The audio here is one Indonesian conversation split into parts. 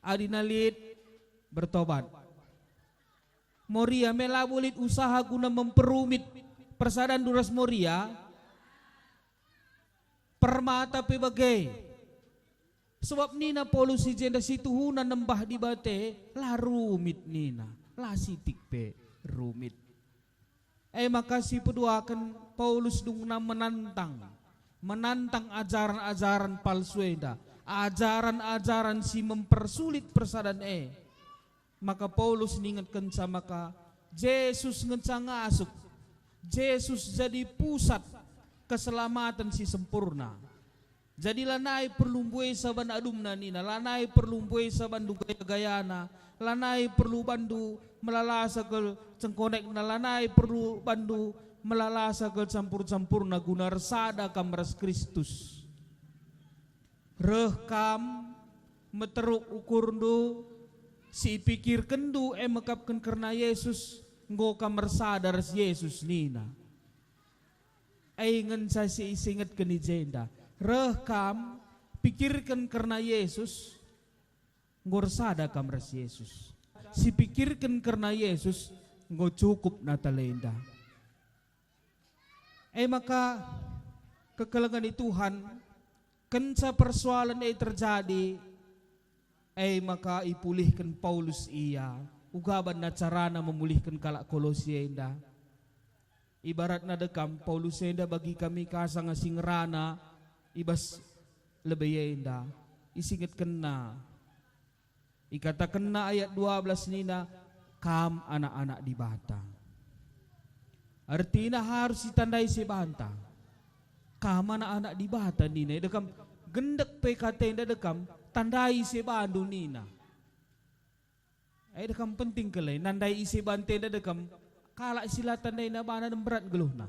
adinalit bertobat. Moria melabulit usaha guna memperumit persadan duras Moria permata pebagai sebab nina polusi jenda situ huna nembah di bate lah rumit nina lah sitik pe rumit. Makasih peduakan Paulus dungna menantang ajaran-ajaran palsu eda, ajaran-ajaran si mempersulit persadan maka Paulus ningatkan sama ka Yesus ngenca ngasuk, Yesus jadi pusat keselamatan si sempurna. Jadi lanai perlu buai saban adumna nina, lanai perlu buai saban gaya-gayana, lanai perlu bandu melalasa ke cengkonek na, lanai perlu bandu melalasa ke campur-campurna guna resada kamras Kristus. Rekam meteruk ukurndu si pikir kendu mekapkan karena Yesus nggo kamar sadar Yesus nina. Ngen saya si isingat keni jenda. Rekam pikirkan karena Yesus nggo sada kamar Yesus. Si pikirkan karena Yesus nggo cukup natalenda. Maka kekelengan di Tuhan kenca persoalan terjadi maka ipulihkan Paulus ia ugaban na carana memulihkan kalak Kolosia indah. Ibarat na dekam Paulus indah bagi kami kasang asing rana ibas lebih indah isingat kena ikata kena ayat 12 nina kam anak-anak di bata artinya harus ditandai si banta kam anak-anak di bata nina dekam gendek PKT indah dekam tandai isi bandu nina. Dekam penting kelai nandai isi bante da dekam kalak sila tandai na bana dan berat geluh na.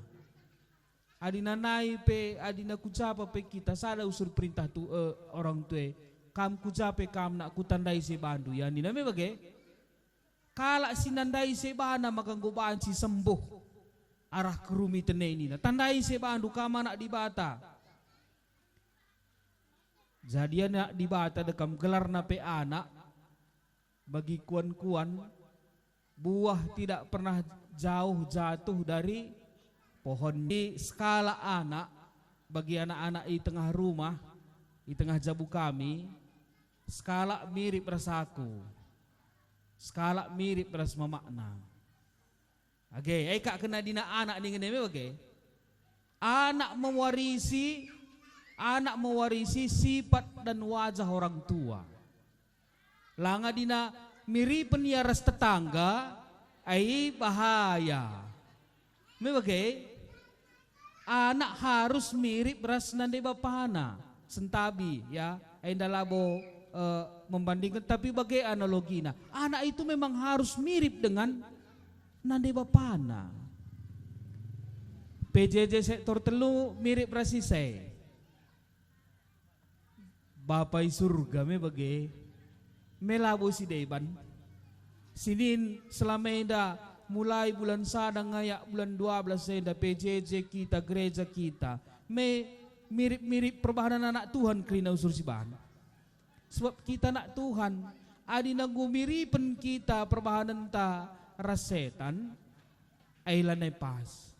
Adina nai pe adina kucapa pe kita sada usur perintah tu orang tue kam kucape kam nak ku tandai isi bandu ya nina me bage. Kalak si nandai isi bana maka ngobaan si sembuh arah kerumi tenai nina. Tandai isi bandu kam anak di bata. Jadi anak di bata dekam gelar nape anak bagi kuan-kuan buah tidak pernah jauh jatuh dari pohon. Di skala anak bagi anak-anak di tengah rumah di tengah jabu kami skala mirip rasaku, skala mirip ras mamakna. Oke, kak kena dina anak dengan ini oke. Anak mewarisi sifat dan wajah orang tua. Langa dina miripen ya ras tetangga, bahaya. Memang anak harus mirip ras nande bapana, sentabi ya. Labo membandingkan, tapi bagai analogina, anak itu memang harus mirip dengan nande bapana. PJJ sektor telu mirip rasi saya. Bapai surga me bage melabo si deban sinin selama enda mulai bulan sadang ngayak bulan 12 enda PJJ kita gereja kita me mirip-mirip perbahanan anak Tuhan kerina usur si bahan sebab kita anak Tuhan adina gumiripen kita perbahanan ta rasetan ailanai pas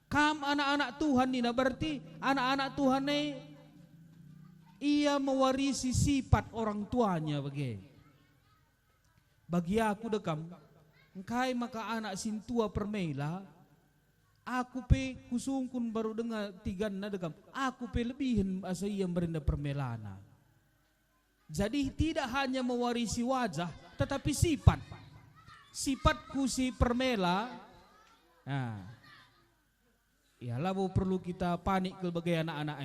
kam anak-anak Tuhan nina berarti anak-anak Tuhan ia mewarisi sifat orang tuanya bagi aku dekam engkai maka anak sintua permela aku pe kusungkun baru dengar tiga na dekam aku pe lebihin asa ia merinda permelana. Jadi tidak hanya mewarisi wajah tetapi sifatku si permela ialah perlu kita panik ke bagai anak-anak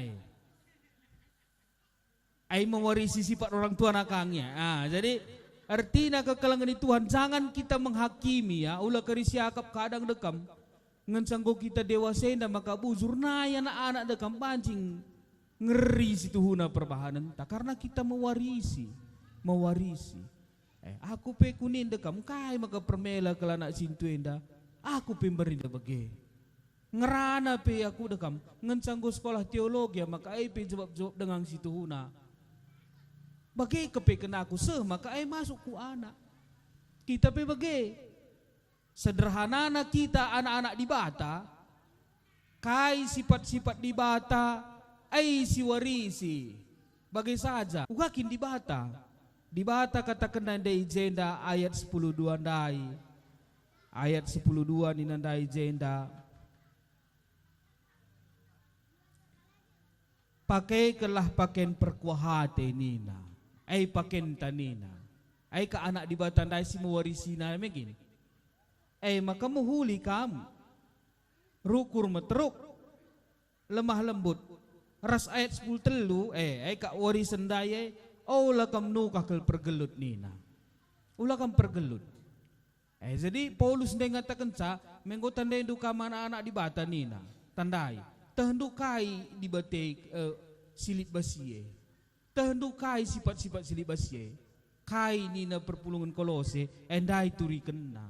mewarisi sifat orang tua nakangnya. Jadi artinya kekelangan di Tuhan jangan kita menghakimi ya. Ulah kerisiakap kadang dekam ngencanggo kita dewasa indah maka buzur naya anak-anak dekam pancing ngeri situ huna perbahanan tak karena kita mewarisi. Aku pe kunin dekam kai maka permela kelana sintu indah. Aku pe berinda bagi. Ngerana pe aku dekam, ngencanggo sekolah teologi maka ai pe jawab dengan situ huna. Bagi kepekan aku maka masuk ku anak. Kita pe bagi. Sederhana kita anak-anak di bata, kai sifat-sifat di bata, si warisi. Bagai saja, ugakin di bata. Di bata katakan dari jenda ayat 10:2 ndai. Ayat 10:2 ni nandai jenda. Pakaikanlah pakaian perkuahate nina. Pakaian tanina. Ka anak di bata ndai si mewarisi na megin. Maka muhuli kamu. Rukur meteruk. Lemah lembut. Ras ayat 10:3 ka warisan daya ulah kam nukah kel pergelut nina. Ulah kam pergelut. Jadi Paulus ngatakan menggo tandai duka mana anak di bata nina. Tandai. Tehendukai di batik silit basie. Tehendukai sifat-sifat silit basie. Kai nina perpulungan Kolose endai turi kena.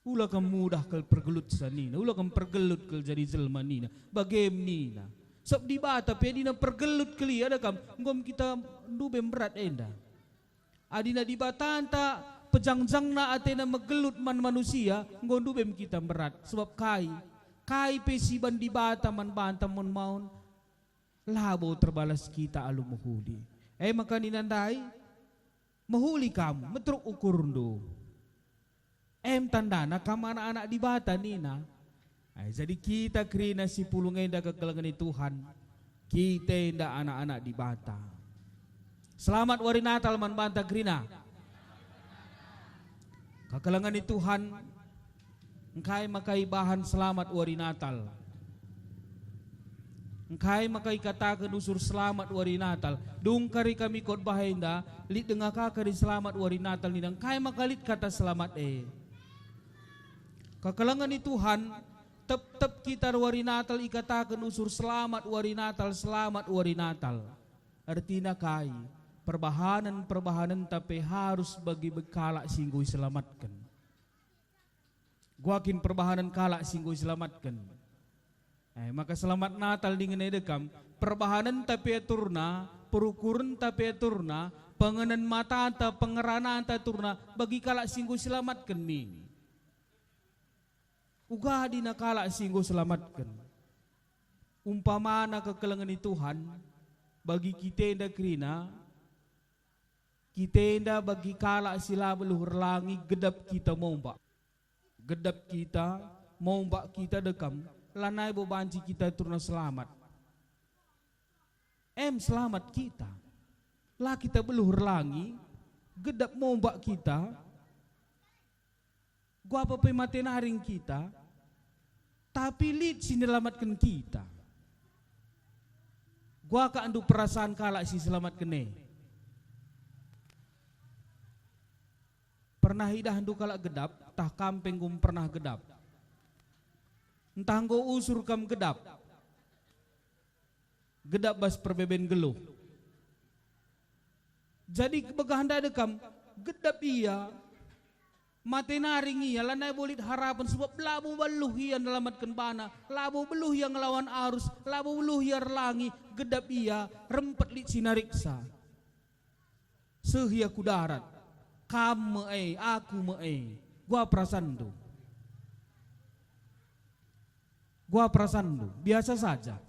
Ulah kam mudah kel pergelut sanina. Ulah kam pergelut kel jadi jelma nina. Bagem nina. Sob di bata pe dina pergelut keli ada kam ngom kita dubem berat enda. Adina di bata anta pejangjangna atena megelut man manusia ngom dubem kita berat sebab kai pe siban di bata man banta mon maun labo terbalas kita alu muhuli. Maka ninandai muhuli kamu metruk ukur ndo. Tandana kam anak-anak di bata nina. Jadi kita kerina si pulungan enda kekelangan Tuhan. Kita enda anak-anak di bata. Selamat wari Natal man banta kerina. Kekelangan Tuhan. Engkai makai bahan selamat wari Natal. Engkai makai katakan usur selamat wari Natal. Dungkari kami kot bahenda. Lit dengar kakari selamat wari Natal ni. Engkai makalit kata selamat Kekelangan Tuhan. Tep kita wari Natal ikatakan usur selamat wari Natal. Artinya kai perbahanan tapi harus bagi bekala singgoy selamatkan. Guakin perbahanan kalak singgoy selamatkan. Maka selamat Natal dengan edekam perbahanan tapi aturna, perukuran tapi aturna, pengenan mata anta, pengerana anta turna bagi kalak singgoy selamatkan mini. Uga dina kalak singgo selamatkan. Umpamana kekelangan Tuhan bagi kita enda kerina, kita enda bagi kalak sila beluhur langi gedap kita mombak. Gedap kita mombak kita dekam lanai bobanci kita turna selamat. Selamat kita. Lah kita beluhur langi gedap mombak kita. Gua apa pematenaring kita. Tapi lid sinelamatkan kita. Gua ka andu perasaan kalak si selamatkan Pernah hidah andu kalak gedap, tah kampeng gum pernah gedap. Entah go usur kam gedap. Gedap bas perbeben geluh. Jadi begahanda dekam gedap iya. Matenaring iya lanai bolit harapan sebab labu beluh iya nelamatkan bana, labu beluh yang ngelawan arus, labu beluh iya langi, gedap iya rempet lit sinariksa. Sehia ku darat, kamu aku gua perasandu. Gua perasandu, biasa saja.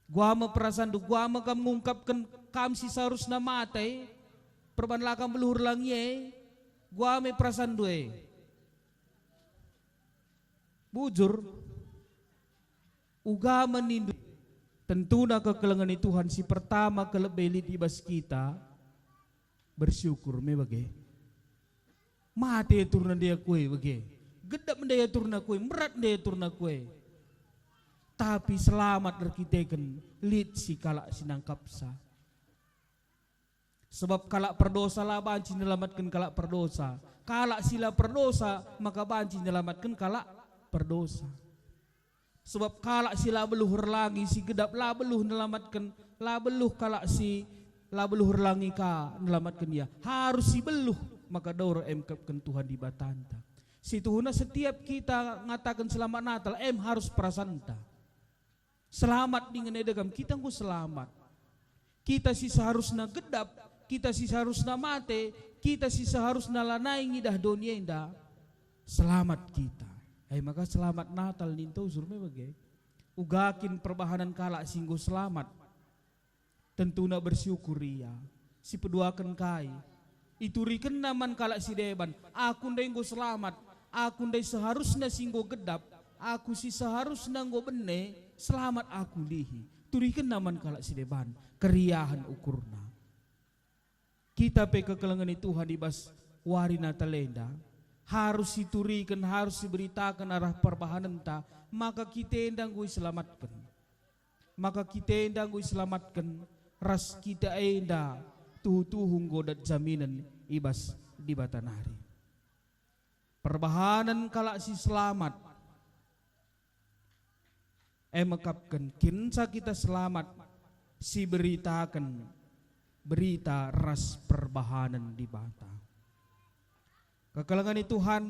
Gua perasandu, gua mengungkapkan kam si seharusnya mate, perbanlakan beluhur langi gua perasaan dua. Bujur uga menindu tentu na kekelangan Tuhan si pertama kelebelit ibas kita bersyukur me bage mate turna dia kue bage gedap mendaya turna kue merat mendaya turna kue tapi selamat terkiteken lit si kalak sinangkapsa. Sebab kalak perdosa lah banci nyelamatkan kalak perdosa. Kalak sila perdosa maka banci nyelamatkan kalak perdosa. Sebab kalak sila beluhur langi si gedap lah beluh nyelamatkan lah beluh kalak si lah beluhur langi ka nyelamatkan dia. Harus si beluh maka daur emkapkan Tuhan di batanta. Si Tuhuna setiap kita ngatakan selamat Natal harus prasanta. Selamat dengan edegam kita ku selamat. kita si seharusnya gedap, kita si seharusnya mate, kita si seharusnya lanai ngidah dunia indah, selamat kita. Maka selamat Natal ninto surme bagai. Ugakin perbahanan kalak singgo selamat. Tentu nak bersyukur ia. Si peduakan kai. Iturikan naman kalak si deban. Aku ndai nggo selamat. Aku ndai seharusnya singgo gedap. Aku si seharusnya nggo bene. Selamat aku lihi. Turikan naman kalak si deban. Keriahan ukurna. Kita pe kekelengan Tuhan ibas warina talenda. Harus diturikan, harus diberitakan arah perbahanan ta. Maka kita endang gue selamatkan. Maka kita endang gue selamatkan. Ras kita enda tuh-tuhung godat jaminan ibas di batanari. Perbahanan kalak si selamat. Mekapkan kinsa kita selamat. Si beritakan berita ras perbahanan di bata. Kekalangan Tuhan,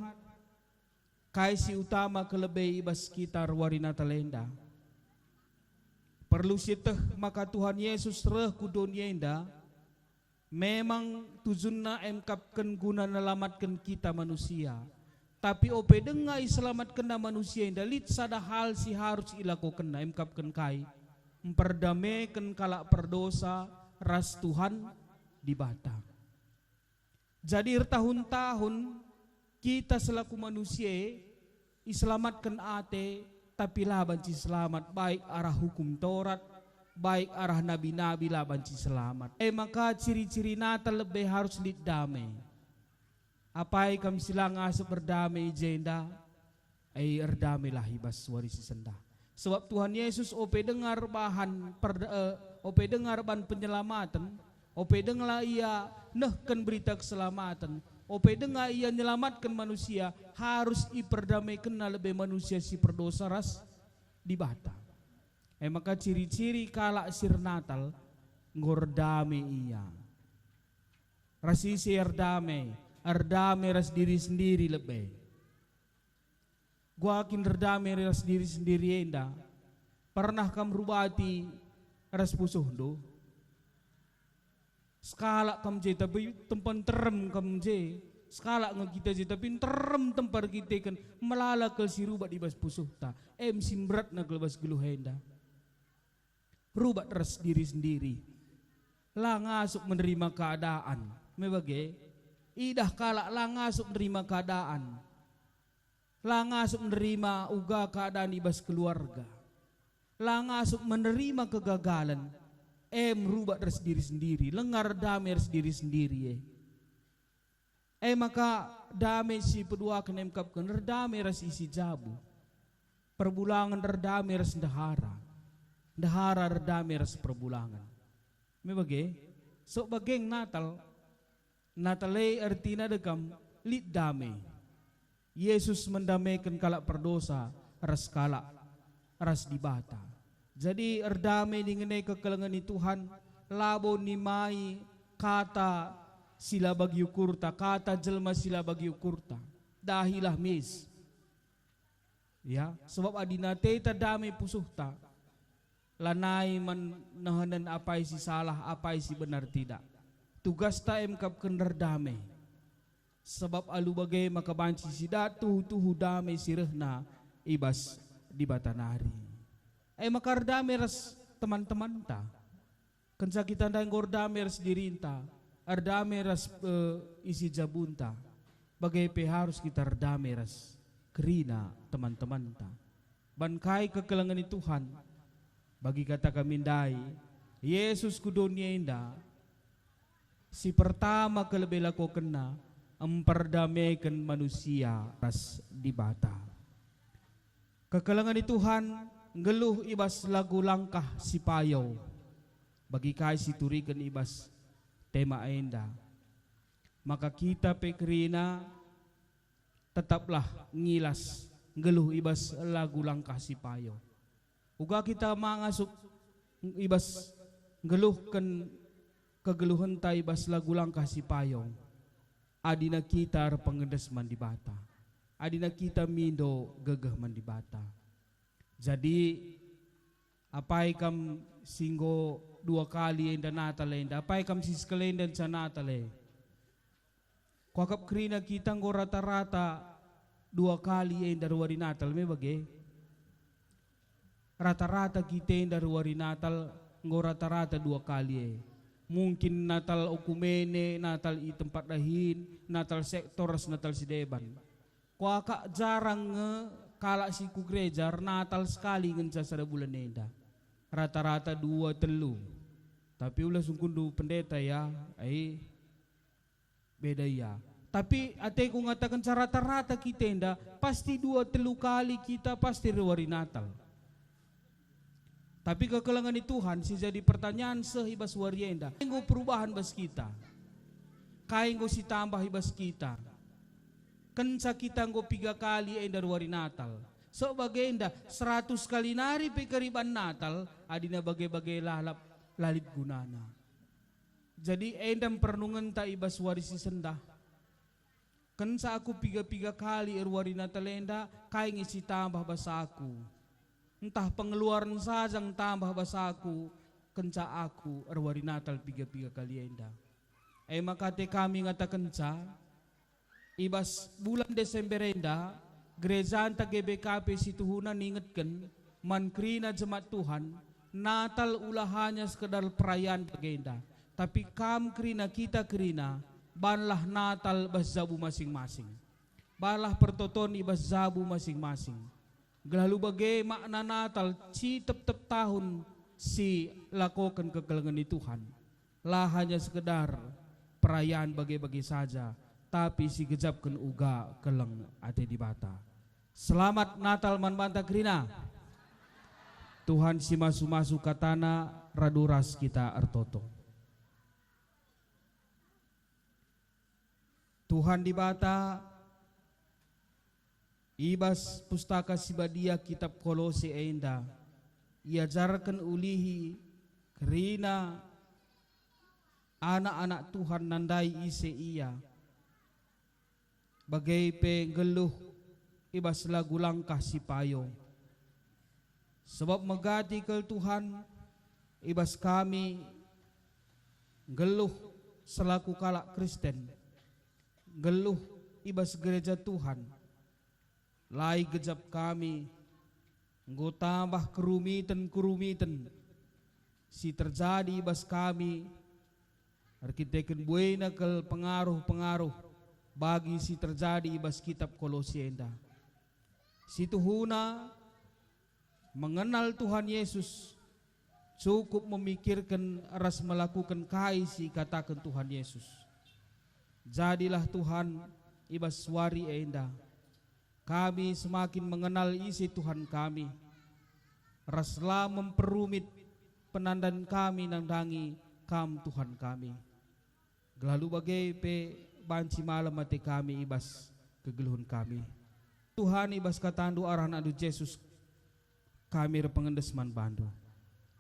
kaisi utama kelebih ibas sekitar warina talenda. Perlu siteh maka Tuhan Yesus reh ku dunia indah. Memang tujunna emkapkan guna nelamatkan kita manusia. Tapi ope dengai selamatkan manusia indah. Lit sada hal si harus ilakukan emkapkan kai. Memperdamaikan kalak perdosa ras Tuhan di bata. Jadi tahun-tahun kita selaku manusia iselamatkan ate tapi lah banci selamat baik arah hukum Taurat baik arah nabi-nabi lah banci selamat. Maka ciri-ciri Natal lebih harus damai. Apa kam silang asa berdamai jenda erdamai lah ibas warisi senda. Sebab Tuhan Yesus ope dengar bahan ope dengar bahan penyelamatan, ope dengar ia nehkan berita keselamatan, ope dengar ia nyelamatkan manusia, harus iperdamaikan lebih manusia si perdosa ras di bata. Maka ciri-ciri kalak sir Natal ngordame ia. Rasisi erdame ras diri sendiri lebih. Gua akin erdame ras diri sendiri enda. Pernah kam rubati ras pusuh do. Skala kam je tapi tempan terem kam je. Skala ngam kita je tapi terem tempar kita kan melala ke si rubat di bas pusuh ta. Simbrat na kelebas geluh enda. Rubat ras diri sendiri. Lah ngasuk menerima keadaan. Mebage idah kalak lah ngasuk menerima keadaan. Lah ngasuk menerima uga keadaan ibas keluarga. Lah ngasuk menerima kegagalan. Merubah ras diri sendiri. Lengar damai ras diri sendiri. Maka damai si pedua kena emkapkan. Erdamai ras isi jabu. Perbulangan erdamai ras dahara. Dahara erdamai ras perbulangan. Mebage so bageng Natal. Natalay artina dekam lit damai. Yesus mendamaikan kalak perdosa ras kalak ras di bata. Jadi erdamai dingenai kekelengan ni Tuhan labo ni mai kata sila bagi ukurta, kata jelma sila bagi ukurta. Dahilah mis. Ya, sebab adina teta damai pusuhta. Lanai menahanan apa isi salah, apa isi benar tidak. Tugas ta emkapkan erdamai. Sebab alu bagai maka banci si datu tuhu damai sirehna ibas di batanari. Maka erdamai ras teman-teman ta. Kensa kita ndang gordamai ras dirinta. Erdamai ras isi jabunta. Bagai pe harus kita erdamai ras kerina teman-teman ta. Bankai kekelangan ni Tuhan. Bagi kata kami dai. Yesus ku dunia indah. Si pertama kelebih lako kena memperdamaikan manusia ras di bata. Kekelangan di Tuhan ngeluh ibas lagu langkah si payaw. Bagi kai si turikan ibas tema enda. Maka kita pekrina tetaplah ngilas ngeluh ibas lagu langkah si payaw. Uga kita mangasuk ibas ngeluhkan kegeluhan ta ibas lagu langkah si payaw. Adina kita pengedes mandi bata. Adina kita mindo gegeh mandi bata. Jadi apai kam singgo 2 kali enda Natal enda. Pai kam sis kalenda sa Natal eh. Kuakap krina kita ngo rata-rata 2 kali enda ruwari Natal me bage. Rata-rata kita enda ruwari Natal ngo rata-rata 2 kali eh. Mungkin Natal okumene, Natal i tempat dahin, Natal sektor, Natal si deban. Kuaka jarang kala si ku gereja Natal sekali ngenca sada bulan enda. Rata-rata 2 3. Tapi ulah sungkundu pendeta ya, ai beda ya. Tapi ate ku ngatakan rata-rata kita enda pasti 2 3 kali kita pasti ruwari Natal. Tapi kekelangan di Tuhan si jadi pertanyaan sehibas warienda. Kain perubahan bas kita. Kain si tambah hibas kita. Kenca kita 3 kali enda ruwari Natal. So bagenda 100 kali nari pikariban Natal adina bagai-bagai lalap lalit gunana. Jadi endam pernungan ta ibas warisi sendah. Kenca aku 3 kali ruwari Natal enda kain isi tambah basa aku. Entah pengeluaran sajang tambah basaku kenca aku arwari Natal 3 kali enda. Makate kami ngata kenca ibas bulan Desember enda gereja anta GBKP situhunan ingetkan mankrina jemaat Tuhan Natal ulah hanya sekedar perayaan bagenda. Tapi kam krina kita krina banlah Natal bas zabu masing-masing. Balah pertoton ibas zabu masing-masing. Lalu bagai makna Natal si tep-tep tahun si lakukan kekelangan di Tuhan. Lah hanya sekedar perayaan bagi-bagi saja. Tapi si gejapkan uga keleng ate di bata. Selamat Natal man banta krina. Tuhan si masu-masu katana raduras kita artoto. Tuhan di bata ibas pustaka sibadia kitab Kolose enda iajarkan ulihi kerina anak-anak Tuhan nandai ise ia bagai penggeluh ibas lagu langkah si payo sebab megati kel Tuhan ibas kami geluh selaku kalak Kristen geluh ibas gereja Tuhan lai gejap kami nggo tambah kerumitan si terjadi bas kami arkiteken buena kel pengaruh bagi si terjadi bas kitab Kolose enda si tuhuna mengenal Tuhan Yesus cukup memikirkan ras melakukan kai si katakan Tuhan Yesus jadilah Tuhan ibas wari enda kami semakin mengenal isi Tuhan kami. Raslah memperumit penandan kami nandangi kam Tuhan kami. Lalu bagai pe banci malam mati kami ibas kegeluhun kami. Tuhan ibas katandu arahan adu Yesus kami repengendesman bandu.